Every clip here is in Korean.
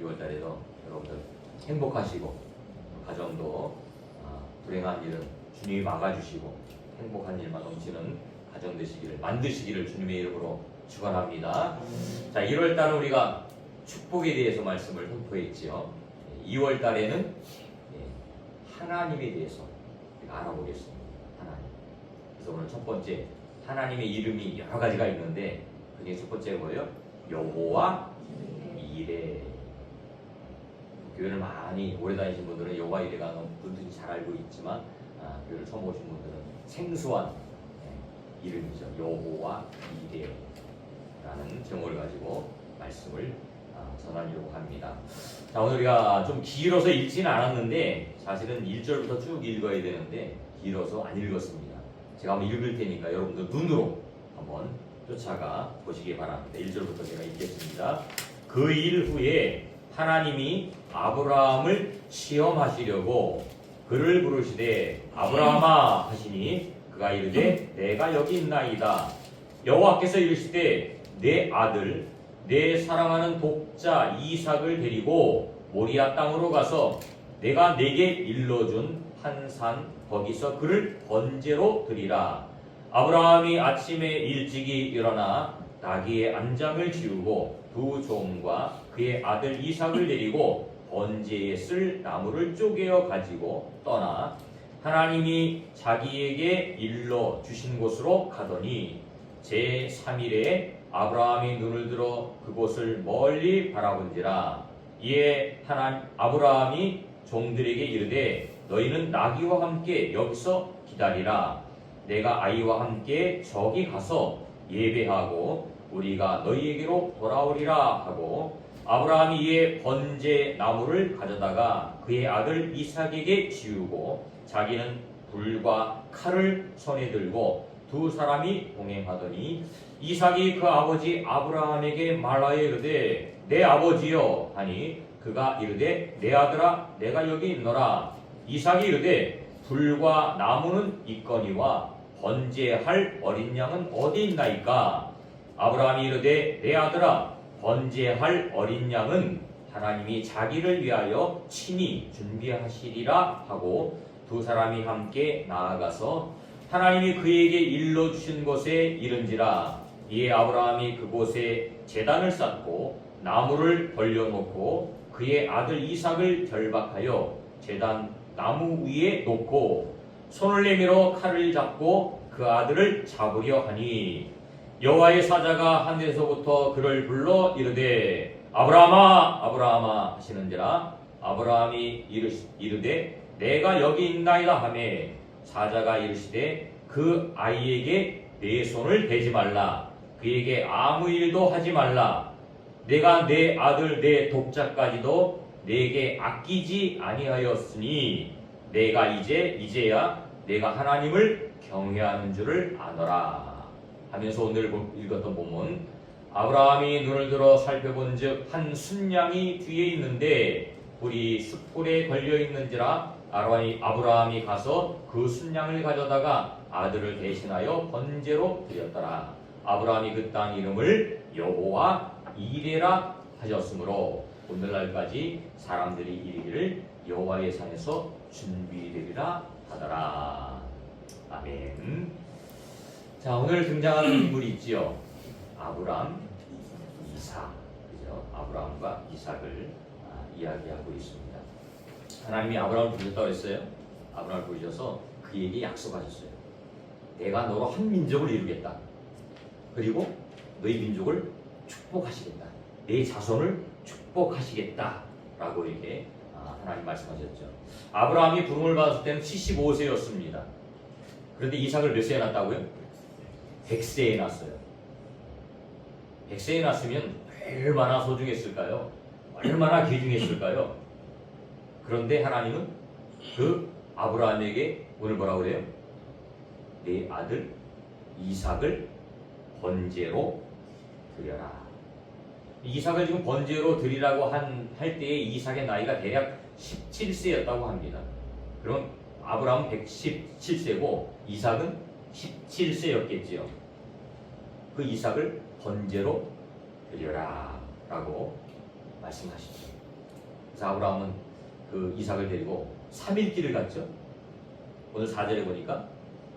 6월달에도 여러분들 행복하시고 가정도 불행한 일은 주님이 막아주시고 행복한 일만 넘치는 가정 되시기를 만드시기를 주님의 이름으로 축원합니다. 자, 1월달은 우리가 축복에 대해서 말씀을 선포했지요. 2월달에는 하나님에 대해서 우리가 알아보겠습니다. 하나님. 그래서 오늘 첫 번째 하나님의 이름이 여러 가지가 있는데 그중에 첫 번째가 뭐예요? 여호와 이레. 교회를 많이 오래 다니신 분들은 여호와 이레가 누군지 잘 알고 있지만 교회를 처음 오신 분들은 생소한 이름이죠. 여호와 이레라는 제목을 가지고 말씀을 전하려고 합니다. 자, 오늘 우리가 좀 길어서 읽지는 않았는데 사실은 1절부터 쭉 읽어야 되는데 길어서 안 읽었습니다. 제가 한번 읽을 테니까 여러분들 눈으로 한번 쫓아가 보시기 바랍니다. 1절부터 제가 읽겠습니다. 그 일 후에 하나님이 아브라함을 시험하시려고 그를 부르시되 아브라함아 하시니 그가 이르되 내가 여기 있나이다. 여호와께서 이르시되 내 아들 내 사랑하는 독자 이삭을 데리고 모리아 땅으로 가서 내가 내게 일러준 한 산 거기서 그를 번제로 드리라. 아브라함이 아침에 일찍이 일어나 나귀의 안장을 지우고 두 종과 그의 아들 이삭을 데리고 번제에 쓸 나무를 쪼개어 가지고 떠나 하나님이 자기에게 일러 주신 곳으로 가더니 제3일에 아브라함이 눈을 들어 그곳을 멀리 바라본지라. 이에 아브라함이 종들에게 이르되 너희는 나귀와 함께 여기서 기다리라. 내가 아이와 함께 저기 가서 예배하고 우리가 너희에게로 돌아오리라 하고 아브라함이 이에 번제 나무를 가져다가 그의 아들 이삭에게 지우고 자기는 불과 칼을 손에 들고 두 사람이 동행하더니 이삭이 그 아버지 아브라함에게 말하여 이르되 내 아버지여 하니 그가 이르되 내 아들아 내가 여기 있노라. 이삭이 이르되 불과 나무는 있거니와 번제할 어린 양은 어디 있나이까. 아브라함이 이르되 내 아들아 번제할 어린 양은 하나님이 자기를 위하여 친히 준비하시리라 하고 두 사람이 함께 나아가서 하나님이 그에게 일러주신 곳에 이른지라. 이에 아브라함이 그곳에 제단을 쌓고 나무를 벌려놓고 그의 아들 이삭을 결박하여 제단 나무 위에 놓고 손을 내밀어 칼을 잡고 그 아들을 잡으려 하니 여호와의 사자가 하늘에서부터 그를 불러 이르되 아브라함아 아브라함아 하시는지라. 아브라함이 이르되 내가 여기 있나이다 하매 사자가 이르시되 그 아이에게 내 손을 대지 말라. 그에게 아무 일도 하지 말라. 내가 내 아들 내 독자까지도 내게 아끼지 아니하였으니 내가 이제야 내가 하나님을 경외하는 줄을 아노라 하면서 오늘 읽었던 본문 아브라함이 눈을 들어 살펴본즉 한 순양이 뒤에 있는데 불이 숯불에 걸려 있는지라. 아브라함이 가서 그 순양을 가져다가 아들을 대신하여 번제로 드렸더라. 아브라함이 그 땅 이름을 여호와 이레라 하셨으므로 오늘날까지 사람들이 이르기를 여호와의 산에서 준비되리라 하더라. 아멘. 자, 오늘 등장하는 인물이 있지요. 아브람, 이삭. 그죠? 아브람과 이삭을 이야기하고 있습니다. 하나님이 아브람을 부르셨다고 했어요. 아브람을 부르셔서 그에게 약속하셨어요. 내가 너로 한 민족을 이루겠다. 그리고 너희 민족을 축복하시겠다. 내 자손을 축복하시겠다. 라고 이렇게 하나님 말씀하셨죠. 아브라함이 부름을 받았을 때는 75세였습니다. 그런데 이삭을 몇 세에 낳았다고요? 100세에 낳았어요. 100세에 낳았으면 얼마나 소중했을까요? 얼마나 귀중했을까요? 그런데 하나님은 그 아브라함에게 오늘 뭐라고 그래요? 내 아들 이삭을 번제로 드려라. 이삭을 지금 번제로 드리라고 할 때에 이삭의 나이가 대략 17세였다고 합니다. 그럼 아브라함은 117세고 이삭은 17세였겠지요. 그 이삭을 번제로 드려라 라고 말씀하시죠. 그래서 아브라함은 그 이삭을 데리고 3일 길을 갔죠. 오늘 4절에 보니까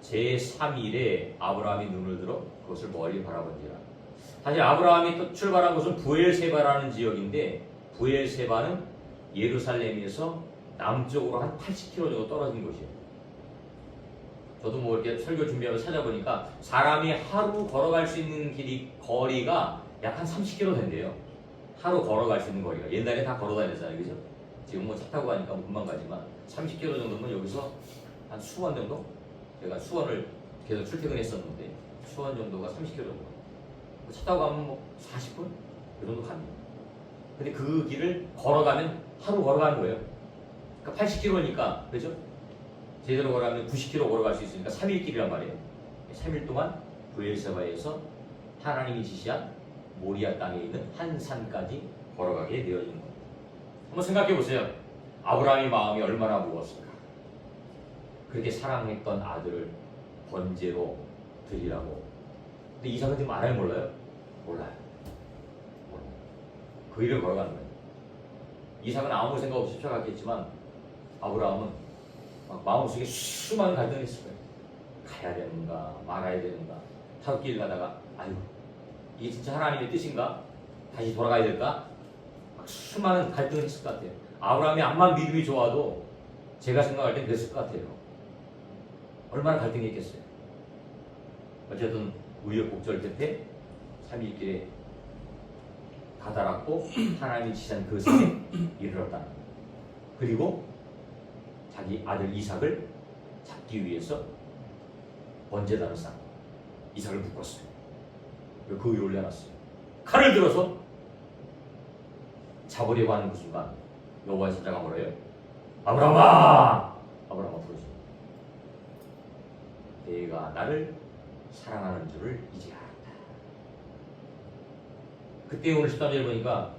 제3일에 아브라함이 눈을 들어 그것을 멀리 바라본지라. 사실 아브라함이 또 출발한 곳은 부엘세바라는 지역인데, 부엘세바는 예루살렘에서 남쪽으로 한 80km 정도 떨어진 곳이에요. 저도 뭐 이렇게 설교 준비하면서 찾아보니까 사람이 하루 걸어갈 수 있는 거리가 약 한 30km 된대요. 하루 걸어갈 수 있는 거리가. 옛날에 다 걸어 다녔잖아요, 그죠? 지금 뭐 차 타고 가니까 금방 가지만 30km 정도면 여기서 한 수원 정도? 제가 수원을 계속 출퇴근했었는데 수원 정도가 30km 정도. 차 타고 가면 뭐 40분? 이 정도 갑니다. 근데 그 길을 걸어가면 하루 걸어가는 거예요. 그러니까 80km니까, 그죠? 제대로 걸어가면 90km 걸어갈 수 있으니까 3일 길이란 말이에요. 3일 동안 부엘세바에서 하나님이 지시한 모리아 땅에 있는 한 산까지 걸어가게 되어진 겁니다. 한번 생각해 보세요. 아브라함의 마음이 얼마나 무거웠을까. 그렇게 사랑했던 아들을 번제로 드리라고. 근데 이삭은 지금 알아요, 몰라요? 몰라요. 그 길을 걸어가는 거예요. 이삭은 아무 생각 없이 쫓아갔겠지만 아브라함은 막 마음속에 수많은 갈등이 있을 거예요. 가야 되는가 말아야 되는가. 타국길 가다가 아유 이게 진짜 하나님의 뜻인가? 다시 돌아가야 될까? 막 수많은 갈등이 있을 것 같아요. 아브라함이 암만 믿음이 좋아도 제가 생각할 땐 그랬을 것 같아요. 얼마나 갈등이 있겠어요. 어쨌든 우여곡절 끝에 3일길에 다다랐고 하나님이 지시한 그 산에 이르렀다. 그리고 자기 아들 이삭을 잡기 위해서 번제단을 쌓고 이삭을 묶었어요. 그리고 그 위에 올려놨어요. 칼을 들어서 잡으려고 하는 그 순간 여호와의 사자가 뭐라 해요? 아브라함아! 아브라함아 부르죠. 내가 나를 사랑하는 줄을 이제 알았다. 그때 오늘 13절 보니까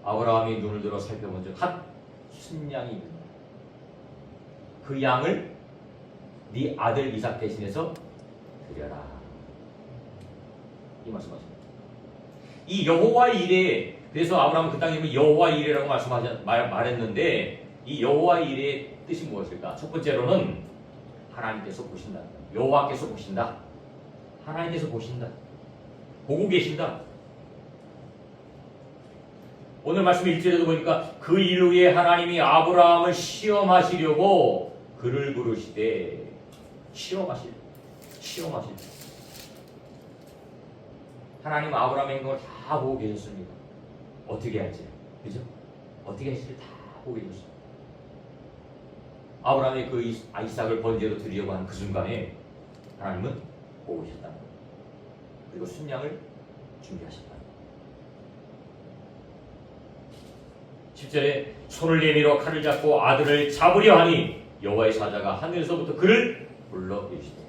아브라함이 눈을 들어 살펴본 즉 한 순양이 있는 그 양을 네 아들 이삭 대신해서 드려라. 이 말씀하십니다. 이 여호와 이레, 그래서 아브라함은 그 땅 이름을 여호와 이레라고 말했는데 이 여호와 이레의 뜻이 무엇일까? 첫 번째로는 하나님께서 보신다. 여호와께서 보신다. 하나님께서 보신다. 보고 계신다. 오늘 말씀 1절에도 보니까 그 일 후에 하나님이 아브라함을 시험하시려고 그를 부르시되 시험하실. 하나님 아브라함의 행동을 다 보고 계셨습니다. 어떻게 할지, 그죠? 어떻게 할지 다 보고 계셨습니다. 아브라함이 그 이삭을 번제로 드리려고 하는 그 순간에 하나님은 보고 계셨다. 그리고 순양을 준비하셨다. 10절에 손을 내밀어 칼을 잡고 아들을 잡으려 하니 여호와의 사자가 하늘에서부터 그를 불러 이르시되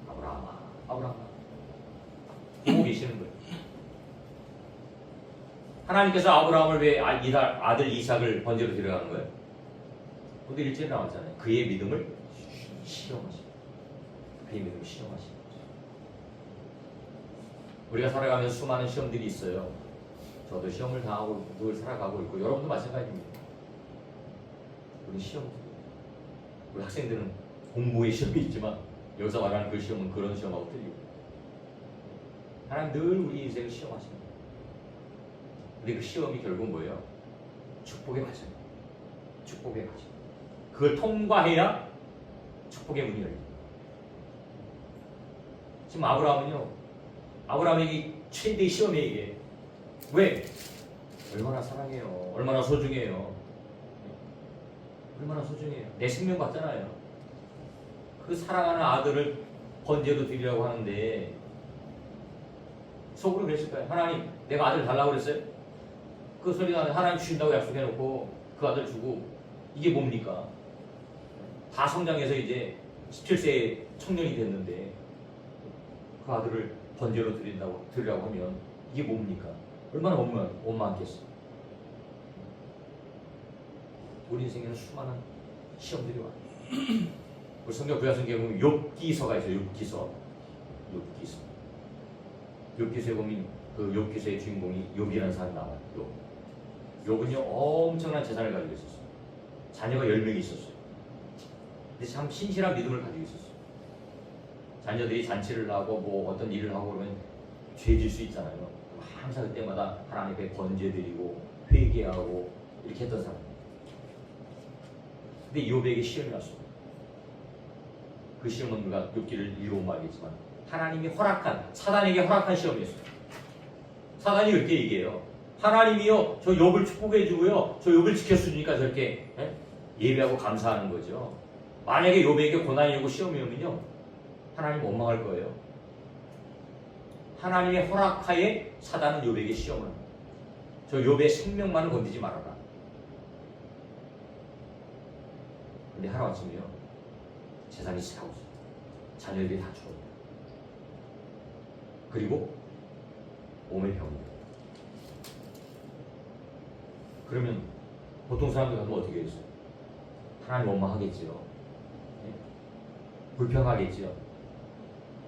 아브라함아, 아브라함아. 보고 계시는 거예요. 하나님께서 아브라함을 왜 아들 이삭을 번제로 데려가는 거예요? 근데 1절에 나왔잖아요. 그의 믿음을 시험하시고, 그의 믿음을 시험하시고. 우리가 살아가면서 수많은 시험들이 있어요. 저도 시험을 당하고 늘 살아가고 있고 여러분도 마찬가지입니다. 우리 시험, 우리 학생들은 공부의 시험이 있지만 여기서 말하는 그 시험은 그런 시험하고 틀리고 하나님 늘 우리 인생을 시험하십니다. 근데 그 시험이 결국 뭐예요? 축복의 과정. 축복의 과정. 그걸 통과해야 축복의 문이 열립니다. 지금 아브라함은요, 아브라함에게 최대의 시험이에요. 이게 왜? 얼마나 사랑해요. 얼마나 소중해요. 얼마나 소중해요. 내 생명 받잖아요. 그 사랑하는 아들을 번제로 드리려고 하는데 속으로 그랬을 거예요. 하나님, 내가 아들 달라고 그랬어요? 그 소리가 하나님 주신다고 약속해놓고 그 아들 주고 이게 뭡니까? 다 성장해서 이제 17세 청년이 됐는데 그 아들을 번제로 드리려고 하면 이게 뭡니까? 얼마나 원망했겠어. 우리 인생에는 수많은 시험들이 와요. 우리 성경 구약성경에 보면 욥기서가 있어요. 욥기서에 보면 그 욥기서의 주인공이 욥이라는 사람이 나와요. 욥. 욥은요 엄청난 재산을 가지고 있었어요. 자녀가 10명이 있었어요. 근데 참 신실한 믿음을 가지고 있었어요. 자녀들이 잔치를 하고 뭐 어떤 일을 하고 그러면 죄질 수 있잖아요. 항상 그때마다 하나님 앞에 번제드리고 회개하고 이렇게 했던 사람. 근데 욥에게 시험이 왔어요. 그 시험은 우리가 욥기를 읽어보면 알겠지만 하나님이 허락한, 사단에게 허락한 시험이었어요. 사단이 그렇게 얘기해요. 하나님이요 저 욥을 축복해주고요 저 욥을 지켰으니까 저렇게 예배하고 감사하는 거죠. 만약에 욥에게 고난이 오고 시험이 오면요 하나님 원망할 거예요. 하나님의 허락하에 사단은 욥에게 시험을 합니다. 저 욥의 생명만은 건드리지 말아라. 근데 하루아침에요 재산이 사고 있어요. 자녀들이 다 죽어요. 그리고 몸의 병이. 그러면 보통 사람들 같으면 어떻게 했어요? 하나님 원망하겠지요. 네? 불평하겠지요.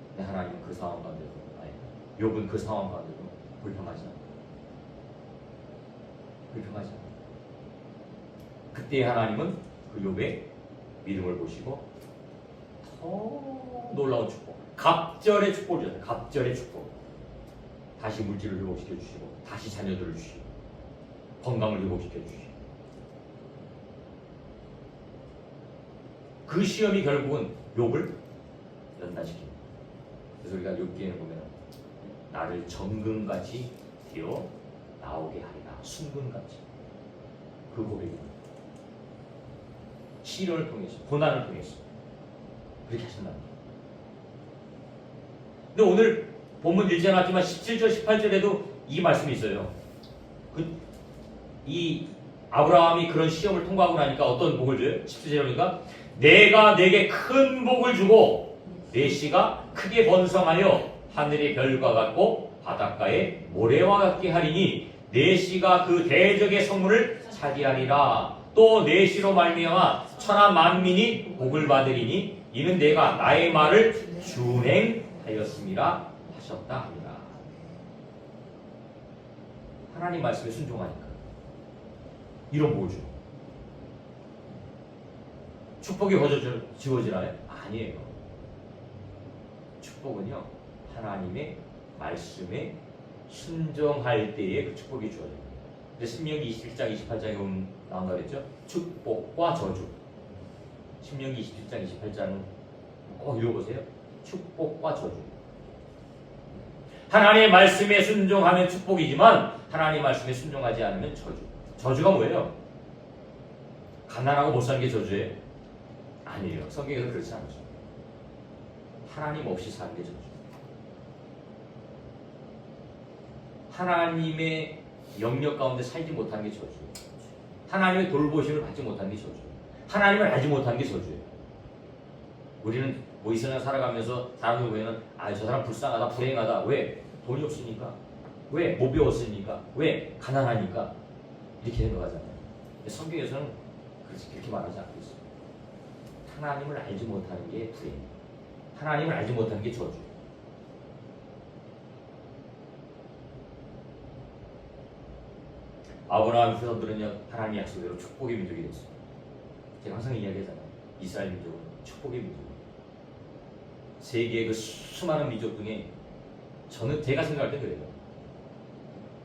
근데 하나님은 그 상황 가운데도, 욥은 그 상황 가운데도 불평하지 않아요. 불평하지 않아요. 그때 하나님은 그 욥의 믿음을 보시고 더 놀라운 축복, 갑절의 축복을 주셨어요. 갑절의 축복. 다시 물질을 회복시켜 주시고 다시 자녀들을 주시고 건강을 회복시켜 주시고 그 시험이 결국은 욥을 연단시킵니다. 그래서 우리가 욥기에는 보면 나를 정금같이 되어 나오게 하리라. 순금같이. 그 고백입니다. 시련을 통해서 고난을 통해서 그렇게 하신다는 거예요. 근데 오늘 본문 읽지 않았지만 17절 18절에도 이 말씀이 있어요. 이 아브라함이 그런 시험을 통과하고 나니까 어떤 복을 줘요? 17절에 보니까 내가 내게 큰 복을 주고 내 씨가 크게 번성하여 하늘의 별과 같고 바닷가의 모래와 같게 하리니 내 씨가 그 대적의 성문을 차지하리라. 또 내 씨로 말미암아 천하 만민이 복을 받으리니 이는 내가 나의 말을 준행하였음이라 하셨다 합니다. 하나님 말씀에 순종하니까 이런 복을 줘. 축복이 지워지나요? 아니에요. 축복은요 하나님의 말씀에 순종할 때에 그 축복이 주어져요. 근데 신명기 21장 28장에 보면 나온다 그랬죠? 축복과 저주. 신명기 27장 28장은 꼭 읽어보세요. 축복과 저주. 하나님의 말씀에 순종하면 축복이지만 하나님의 말씀에 순종하지 않으면 저주. 저주가 뭐예요? 가난하고 못 사는 게 저주예요? 아니에요. 성경에서 그렇지 않죠. 하나님 없이 사는 게 저주. 하나님의 영역 가운데 살지 못하는 게 저주예요. 하나님의 돌보심을 받지 못하는 게 저주예요. 하나님을 알지 못하는 게 저주예요. 우리는 뭐 이 세상 살아가면서 사람들 보면은 저 사람 불쌍하다, 불행하다. 왜? 돈이 없으니까. 왜? 못 배웠으니까. 왜? 가난하니까. 이렇게 생각하잖아요. 근데 성경에서는 그렇게 말하지 않고 있어요. 하나님을 알지 못하는 게 불행이에요. 하나님을 알지 못하는 게 저주예요. 아브라함 후손들은요 하나님의 약속대로 축복의 민족이 됐어요. 제가 항상 이야기하잖아요. 이스라엘 민족은 축복의 민족이에요. 세계의 그 수많은 민족 중에 제가 생각할 때 그래요.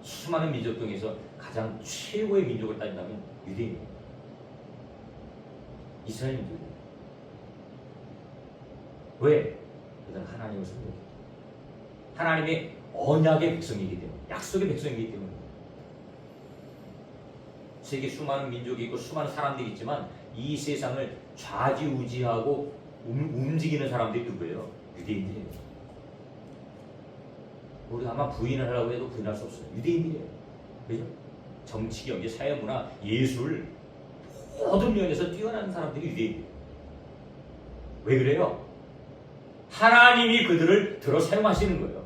수많은 민족 중에서 가장 최고의 민족을 따진다면 유대인이에요. 이스라엘 민족이에요. 왜? 그들은 하나님을 섬겨요. 하나님의 언약의 백성이기 때문에, 약속의 백성이기 때문에. 세계 수많은 민족이 있고 수많은 사람들이 있지만 이 세상을 좌지우지하고 움직이는 사람들이 누구예요? 유대인들이에요. 우리가 아마 부인을 하려고 해도 부인할 수 없어요. 유대인들이에요. 그죠? 정치, 경제, 사회문화, 예술 모든 면에서 뛰어난 사람들이 유대인들이에요. 왜 그래요? 하나님이 그들을 들어 사용하시는 거예요.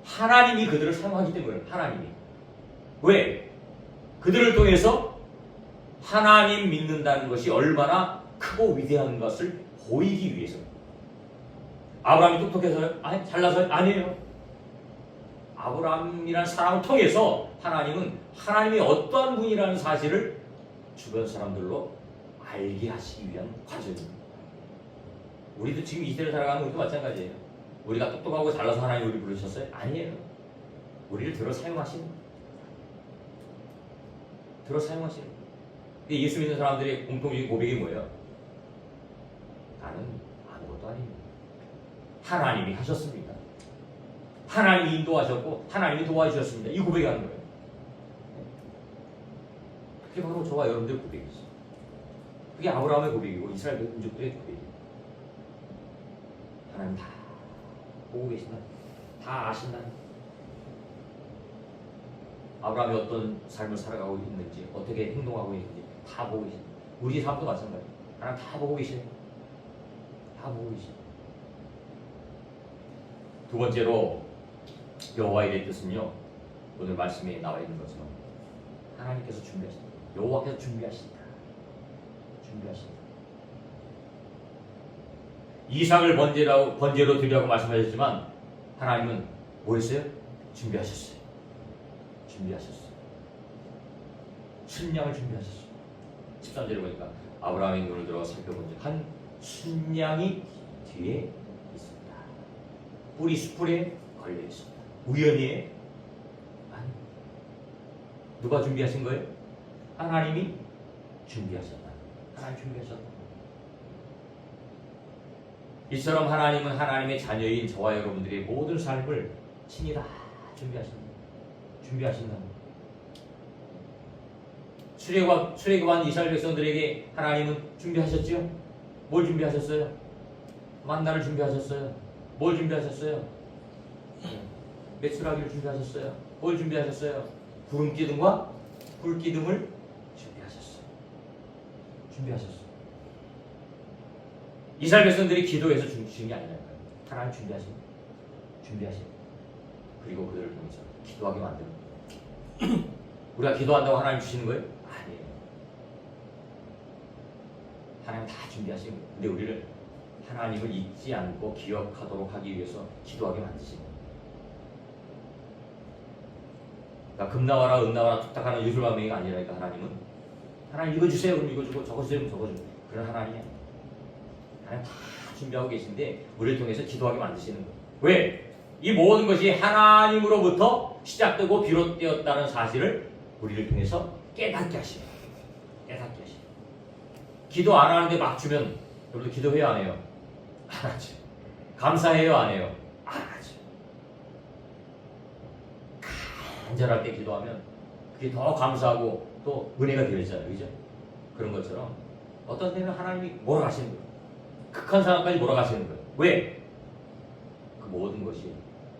하나님이 그들을 사용하기 때문에 하나님이. 왜? 그들을 통해서 하나님 믿는다는 것이 얼마나 크고 위대한 것을 보이기 위해서. 아브라함이 똑똑해서요? 잘나서요? 아니에요. 아브라함이라는 사람을 통해서 하나님은 하나님이 어떠한 분이라는 사실을 주변 사람들로 알게 하시기 위한 과정입니다. 우리도 지금 이 시대를 살아가는 우리도 마찬가지예요. 우리가 똑똑하고 잘나서 하나님 우리 부르셨어요? 아니에요. 우리를 들어 사용하시는 거예요. 들어 사용하시는 거예요. 근데 예수 믿는 사람들의 공통적인 고백이 뭐예요? 나는 아무것도 아닙니다. 하나님이 하셨습니다. 하나님이 인도하셨고 하나님이 도와주셨습니다. 이 고백이 하는 거예요. 그게 바로 저와 여러분들의 고백이죠. 그게 아브라함의 고백이고 이스라엘 민족들의 고백이에요. 하나님 다 보고 계신다. 다 아신다. 아브라함이 어떤 삶을 살아가고 있는지 어떻게 행동하고 있는지 다 보고 계신다. 우리 삶도 마찬가지예요. 하나님 다 보고 계시네. 다 보고 계시네. 두 번째로 여호와의 뜻은요. 오늘 말씀에 나와 있는 것처럼 하나님께서 준비하신다. 여호와께서 준비하신다. 준비하신다. 이삭을 번제로 드리라고 말씀하셨지만 하나님은 뭐 했어요? 준비하셨어요. 준비하셨어요. 순양을 준비하셨어요. 13절에 보니까 아브라함이 눈을 들어 살펴본즉 한 순양이 뒤에 있습니다. 뿔이 수풀에 걸려 있습니다. 우연이에요? 아니. 누가 준비하신 거예요? 하나님이 준비하셨다. 하나님 준비하셨다. 이처럼 하나님은 하나님의 자녀인 저와 여러분들의 모든 삶을 친히 다 준비하신다. 준비하신다. 출애굽한 이스라엘 백성들에게 하나님은 준비하셨지요? 뭘 준비하셨어요? 만나를 준비하셨어요. 뭘 준비하셨어요? 메추라기를 준비하셨어요. 뭘 준비하셨어요? 구름기둥과 불기둥을 준비하셨어요. 준비하셨어요. 이스라엘 백성들이 기도해서 주신 게 아니라요. 하나님 준비하신. 그리고 그들을 통해서 기도하게 만드는. 우리가 기도한다고 하나님 주시는 거예요? 아니에요. 하나님 다 준비하신 거예요. 근데 우리를 하나님을 잊지 않고 기억하도록 하기 위해서 기도하게 만드신 거예요. 그러니까 금 나와라 은 나와라 툭탁하는 유술만명이가 아니라니까 하나님 이거 주세요. 그럼 이거 주고 저거 주세요. 그럼 저거 주고 그런 하나님이야. 하나님 다 준비하고 계신데 우리를 통해서 기도하게 만드시는 거예요. 왜? 이 모든 것이 하나님으로부터 시작되고 비롯되었다는 사실을 우리를 통해서 깨닫게 하시는 거예요. 깨닫게 하시는 거예요. 기도 안 하는데 막 주면 여러분들 기도해요 안 해요? 안 하죠. 감사해요 안 해요? 안 하죠. 간절할 때 기도하면 그게 더 감사하고 또 은혜가 되어지잖아요. 그죠? 그런 것처럼 어떤 때는 하나님이 몰아가시는 거예요. 극한 상황까지 몰아가시는 거예요. 왜? 그 모든 것이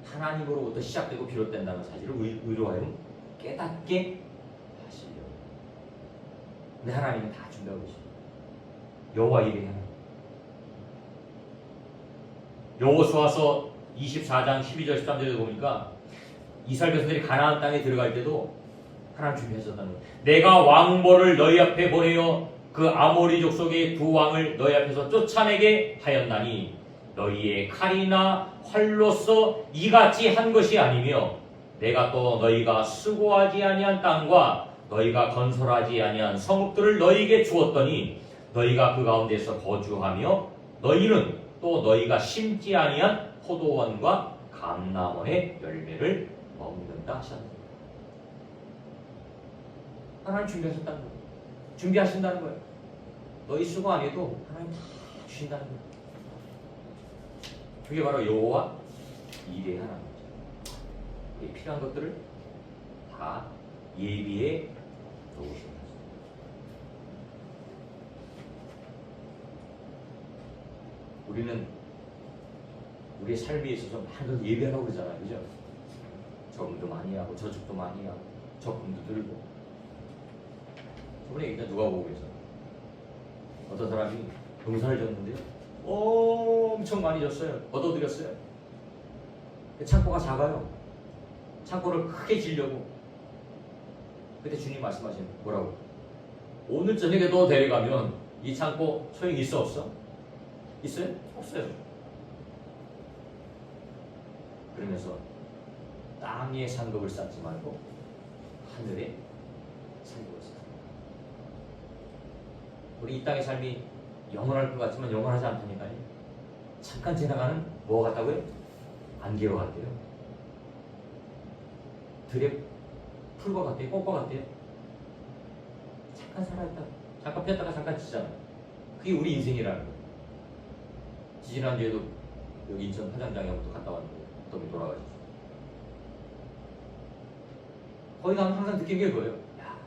하나님으로부터 시작되고 비롯된다는 사실을 우리로 하여금 깨닫게 하시려고. 근데 하나님은 다 준비하고 계십니다. 여호와 이레 하나님. 여호수아서 24장 12절 13절에 보니까 이스라엘 백성들이 가나안 땅에 들어갈 때도 하나님 준비하셨다는 거예요. 내가 왕벌을 너희 앞에 보내어 그 아모리 족속의 두 왕을 너희 앞에서 쫓아내게 하였나니 너희의 칼이나 활로서 이같이 한 것이 아니며 내가 또 너희가 수고하지 아니한 땅과 너희가 건설하지 아니한 성읍들을 너희에게 주었더니 너희가 그 가운데서 거주하며 너희는 또 너희가 심지 아니한 포도원과 감람원의 열매를 먹는다 하셨습니다. 하나님 준비하셨다는 거예요. 준비하신다는 거예요. 너희 수고 안 해도 하나님 다 주신다는 거예요. 그게 바로 여호와 이레 하나님이죠. 필요한 것들을 다 예비해 놓으십니다. 우리는 우리의 삶에 있어서 많은 걸 예배하라고 그러잖아요. 그죠? 저금도 많이 하고 저축도 많이 하고 적금도 들고. 저번에 일단 누가 보고 계세요? 어떤 사람이 농사를 졌는데요. 엄청 많이 졌어요. 얻어들였어요. 창고가 작아요. 창고를 크게 지려고. 그때 주님 말씀하시는 뭐라고? 오늘 저녁에 너 데려가면 이 창고 소용이 있어 없어? 있어요? 없어요. 그러면서 딱 땅에 상급을 쌓지 말고 하늘에 상급을 쌓아. 우리 이 땅의 삶이 영원할 것 같지만 영원하지 않다니까요. 잠깐 지나가는 뭐가 같다고요? 안개와 같대요. 들에 풀과 같대요. 꽃과 같대요. 잠깐 살아있다. 잠깐 피었다가 잠깐 지잖아. 그게 우리 인생이라는 거예요. 지지난주에도 여기 인천 화장장에 한번 갔다 왔는데 어떤 분 돌아가셨어요. 거기 가면 항상 느낀 게 그거예요. 야,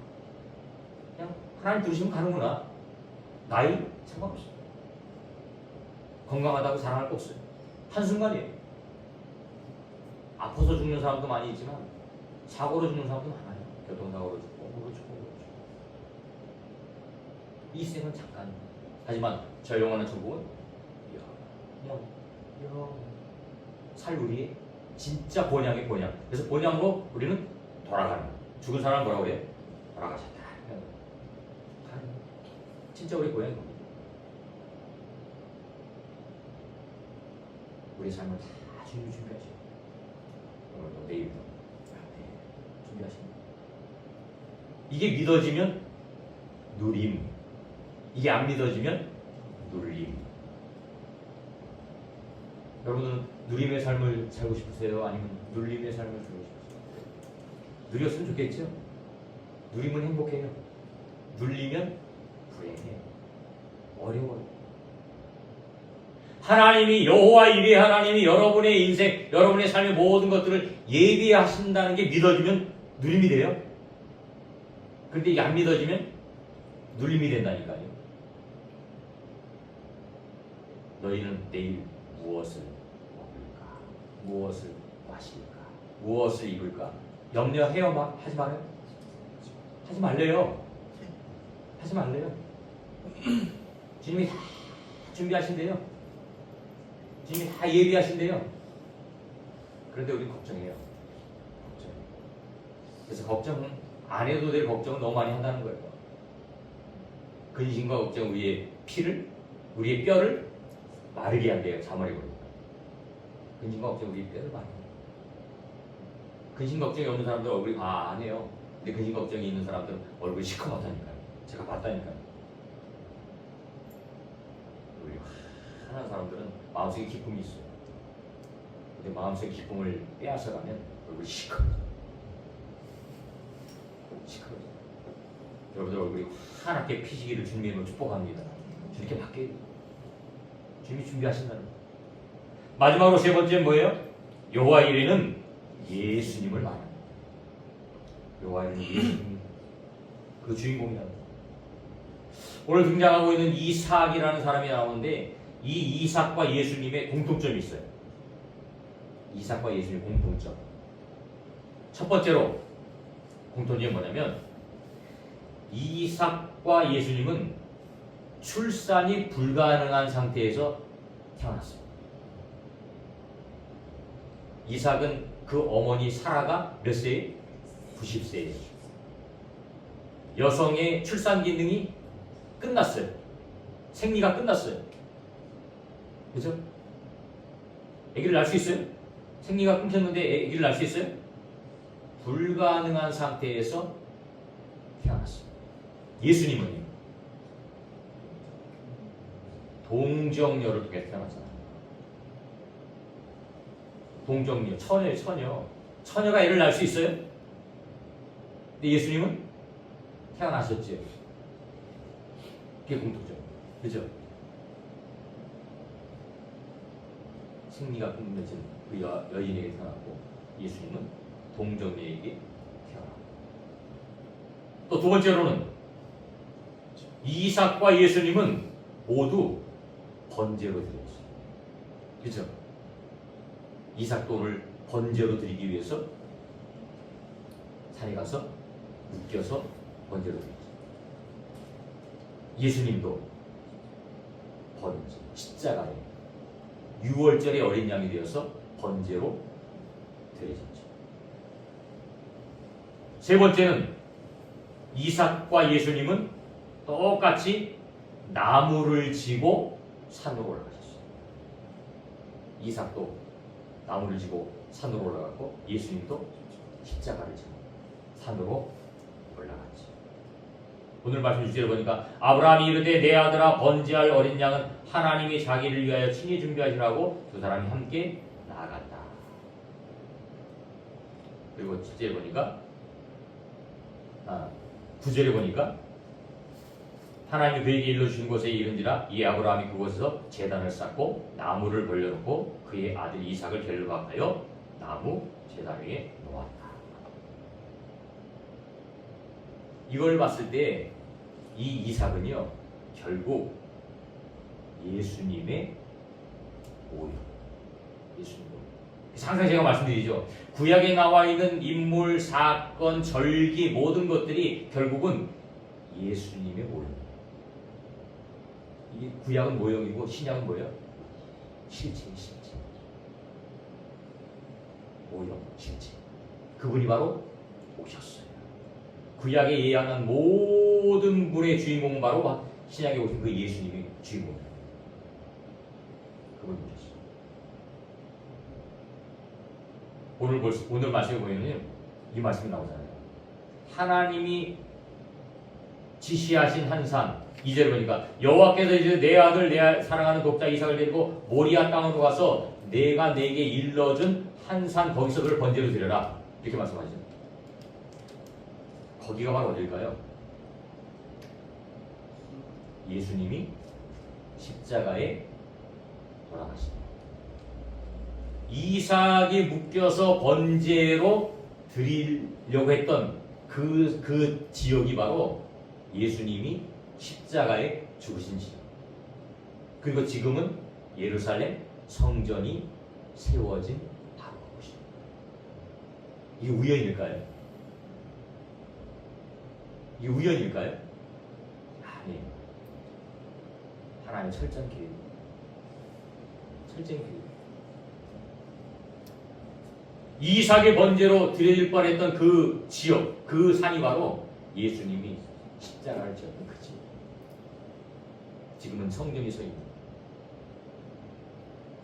그냥 하나님 부르시면 가는구나. 나이 상관없어. 건강하다고 자랑할 거 없어요. 한순간이에요. 아파서 죽는 사람도 많이 있지만 사고로 죽는 사람도 많아요. 교통사고로 죽고 뭐로 죽고 뭐로 죽고. 이 생은 잠깐. 하지만 저 영원한 천국은 살우리의 진짜 본향의 본향. 그래서 본향으로 우리는 돌아가는. 죽은 사람은 뭐라고 해요? 돌아가셨다. 진짜 우리 고향인 겁니다. 우리 삶을 다 준비하시고 오늘도 내일도 준비하십니다. 이게 믿어지면 누림, 이게 안 믿어지면 눌림. 여러분은 누림의 삶을 살고 싶으세요? 아니면 눌림의 삶을 살고 싶으세요? 누렸으면 좋겠죠? 누리면 행복해요. 눌리면 불행해요. 어려워요. 하나님이 여호와 이레 하나님이 여러분의 인생, 여러분의 삶의 모든 것들을 예비하신다는 게 믿어지면 누림이 돼요. 그런데 이게 안 믿어지면 눌림이 된다니까요. 너희는 내일 무엇을 먹을까? 무엇을 마실까? 무엇을 입을까? 염려해요? 하지 말아요? 하지 말래요. 하지 말래요. 주님이 다 준비하신대요. 주님이 다 예비하신대요. 그런데 우리는 걱정해요. 걱정. 그래서 걱정 안 해도 될 걱정을 너무 많이 한다는 거예요. 근심과 걱정 우리의 피를, 우리의 뼈를 마르게 한대요. 자머리버리고. 근심과 걱정 우리의 뼈를 마르게 한대요. 근심 걱정이 없는 사람들 얼굴이 안 해요. 근데 근심 걱정이 있는 사람들은 얼굴이 시커멓다니까요. 제가 봤다니까요. 우리 하나는 사람들은 마음속에 기쁨이 있어요. 근데 마음속에 기쁨을 빼앗아가면 얼굴이 시커매요. 시커매요. 여러분들 얼굴이 환하게 피시기를 주님의 축복합니다. 주님께 바뀌어요. 주님이 준비하신다는 거예요. 마지막으로 세 번째는 뭐예요? 여호와 이레는 예수님을 말합니다. 여호와 이레는 예수님, 그 주인공이라는 거예요. 오늘 등장하고 있는 이삭이라는 사람이 나오는데 이 이삭과 예수님의 공통점이 있어요. 이삭과 예수님의 공통점. 첫 번째로 공통점이 뭐냐면 이삭과 예수님은 출산이 불가능한 상태에서 태어났어요. 이삭은 그 어머니 사라가 몇 세에? 90세예요. 여성의 출산 기능이 끝났어요. 생리가 끝났어요. 그죠? 아기를 낳을 수 있어요? 생리가 끊겼는데 아기를 낳을 수 있어요? 불가능한 상태에서 태어났어요. 예수님은요? 동정녀를 통해 태어났잖아요. 동정녀, 처녀예요, 처녀가 애를 낳을 수 있어요? 근데 예수님은 태어나셨죠. 그게 공통점. 그죠? 생리가 끊겨진 그 여인에게 태어났고 예수님은 동정녀에게 태어났고 또 두 번째로는 이삭과 예수님은 모두 번제로 드렸어요. 그죠? 이삭도 오늘 번제로 드리기 위해서 산에 가서 묶여서 번제로 드렸어요. 예수님도 번제, 십자가에 6월절의 어린 양이 되어서 번제로 드려졌죠. 세 번째는 이삭과 예수님은 똑같이 나무를 지고 산으로 올라가셨어요. 이삭도 나무를 지고 산으로 올라갔고 예수님도 십자가를 지고 산으로 올라갔지. 오늘 말씀 주제를 보니까 아브라함이 이르되 내 아들아 번제할 어린 양은 하나님이 자기를 위하여 친히 준비하시라고 두 사람이 함께 나아갔다. 그리고 7절에 보니까 9절에 보니까 하나님이 그에게 일러주신 곳에 이른지라 이 아브라함이 그곳에서 제단을 쌓고 나무를 벌려놓고 그의 아들 이삭을 결박하여 나무 제단 위에 놓았다. 이걸 봤을 때 이 이삭은요 결국 예수님의 오요. 예수님 오요. 항상 제가 말씀드리죠. 구약에 나와 있는 인물, 사건, 절기 모든 것들이 결국은 예수님의 오요. 이 구약은 모형이고 신약은 뭐예요? 실체. 오형, 실체. 그분이 바로 오셨어요. 구약에 예언한 모든 분의 주인공은 바로 신약에 오신 그 예수님이 주인공이에요. 그분이 오셨어요. 오늘 말씀에 보면은 이 말씀이 나오잖아요. 하나님이 지시하신 한 산, 2절에 보니까 여호와께서 이제 내 아들 내 사랑하는 독자 이삭을 데리고 모리아 땅으로 가서 내가 내게 일러준 한 산 거기서 그를 번제로 드려라 이렇게 말씀하시죠. 거기가 바로 어딜까요? 예수님이 십자가에 돌아가신 이삭이 묶여서 번제로 드리려고 했던 그 지역이 바로 예수님이 십자가에 죽으신 지역. 그리고 지금은 예루살렘 성전이 세워진 바로 그곳입니다. 이게 우연일까요? 이게 우연일까요? 아니에요. 하나님의 철저한 계획. 철저한 계획. 이삭의 번제로 드릴 뻔했던 그 지역, 그 산이 바로 예수님이 십자가를 지었던 그 지역. 지금은 성전이 서 있는.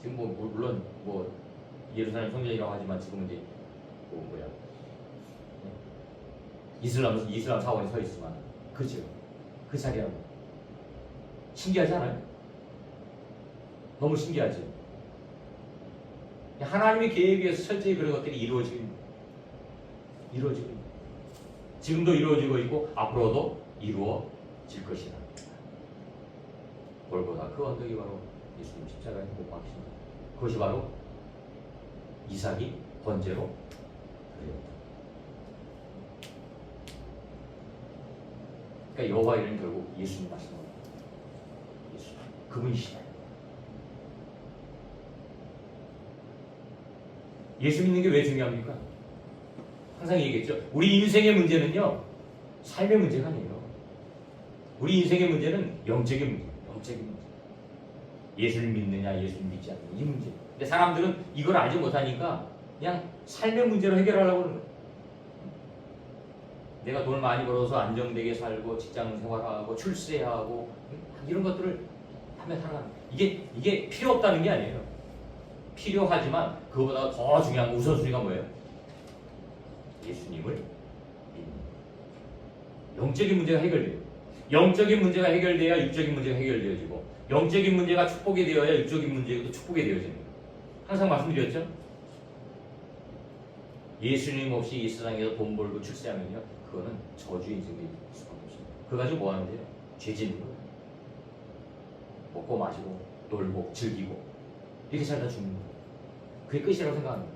지금 물론 예루살렘 성전이라고 하지만 지금은 이제 이슬람 사원이 서 있지만 그죠? 그 자리하고 신기하지 않아요? 너무 신기하지? 하나님의 계획에 의해서 철저히 그런 것들이 이루어지고 지금도 이루어지고 있고 앞으로도 이루어질 것이다. 골고다 그 언덕이 바로 예수님 십자가에 못 박히신 그것이 바로 이삭이 번제로 드렸다. 그러니까 여호와 이름은 결국 예수님 말씀입니다. 예수 그분이시다. 예수 믿는 게 왜 중요합니까? 항상 얘기했죠. 우리 인생의 문제는요 삶의 문제가 아니에요. 우리 인생의 문제는 영적인 문제. 예수를 믿느냐 예수를 믿지 않느냐 이 문제. 근데 사람들은 이걸 알지 못하니까 그냥 삶의 문제로 해결하려고 하는 거예요. 내가 돈을 많이 벌어서 안정되게 살고 직장 생활하고 출세하고 이런 것들을 하며 살아가는 이게 필요 없다는 게 아니에요. 필요하지만 그거보다 더 중요한 우선순위가 뭐예요? 예수님을 믿는 영적인 문제가 해결돼요. 영적인 문제가 해결돼야 육적인 문제가 해결되어지고 영적인 문제가 축복이 되어야 육적인 문제도 축복이 되어집니다. 항상 말씀드렸죠? 예수님 없이 이 세상에서 돈 벌고 출세하면요 그거는 저주의 인생이 될 수밖에 없습니다. 그거 가지고 뭐 하는데요? 죄 짓는 거예요. 먹고 마시고 놀고 즐기고 이렇게 살다 죽는 거예요. 그게 끝이라고 생각합니다.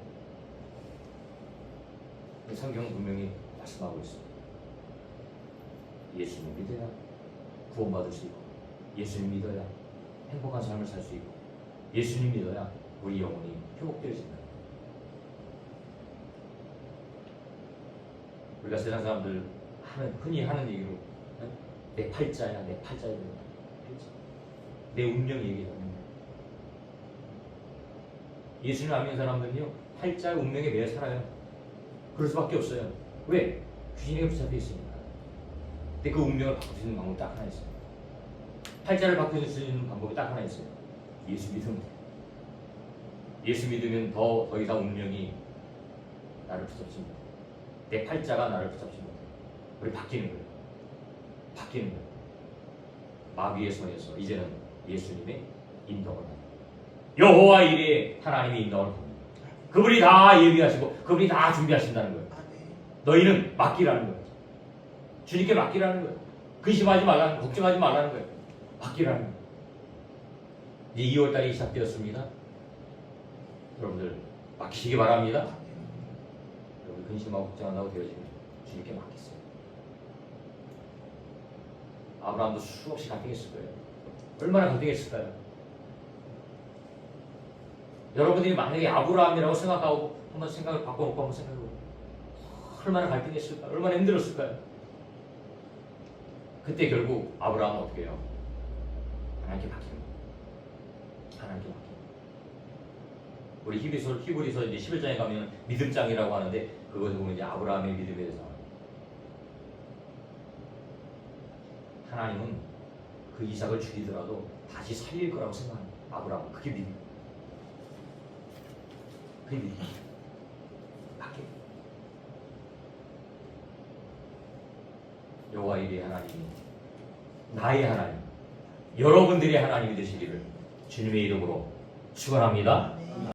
성경은 분명히 말씀하고 있습니다. 예수님 믿어야 구원받을 수 있고 예수님 믿어야 행복한 삶을 살 수 있고 예수님 믿어야 우리 영혼이 회복되어진다. 우리가 세상 사람들 흔히 하는 얘기로 내 팔자야 내 운명 얘기잖아요. 예수님 안 믿는 사람들은요 팔자 운명에 매여 살아요. 그럴 수밖에 없어요. 왜? 귀신에게 붙잡혀 있으니까. 근데 그 운명을 바꿀 수 있는 방법이 딱 하나 있어요. 팔자를 바꿀 수 있는 방법이 딱 하나 있어요. 예수 믿으면 돼요. 예수 믿으면 더 이상 운명이 나를 붙잡지 못해. 내 팔자가 나를 붙잡지 못해. 우리 바뀌는 거예요. 바뀌는 거예요. 마귀의 손에서 이제는 예수님의 인도를 합니다. 여호와 이레 하나님의 인도를 합니다. 그분이 다 예비하시고 그분이 다 준비하신다는 거예요. 너희는 맡기라는 거예요. 주님께 맡기라는 거예요. 근심하지 말라는 거예요. 걱정하지 말라는 거예요. 맡기라는 거예요. 이제 2월달이 시작되었습니다. 여러분들 맡기시기 바랍니다. 여러분 근심하고 걱정한다고 되어지면 주님께 맡기세요. 아브라함도 수없이 갈등했을 거예요. 얼마나 갈등했을까요? 여러분들이 만약에 아브라함이라고 생각하고 한번 생각을 바꿔놓고 한번 생각해보고 얼마나 갈등했을까? 얼마나 힘들었을까요? 그때 결국 아브라함은 어떻게 해요? 하나님께 맡기는 거예요. 하나님께 맡기는 거예요. 우리 히브리서 이제 11장에 가면 믿음장이라고 하는데 그것을 보면 이제 아브라함의 믿음에 대해서 하나님은 그 이삭을 죽이더라도 다시 살릴 거라고 생각합니다. 아브라함은 그게 믿음. 그게 믿음. 맡겨. 여호와 이레 하나님이 나의 하나님, 여러분들의 하나님이 되시기를 주님의 이름으로 축원합니다.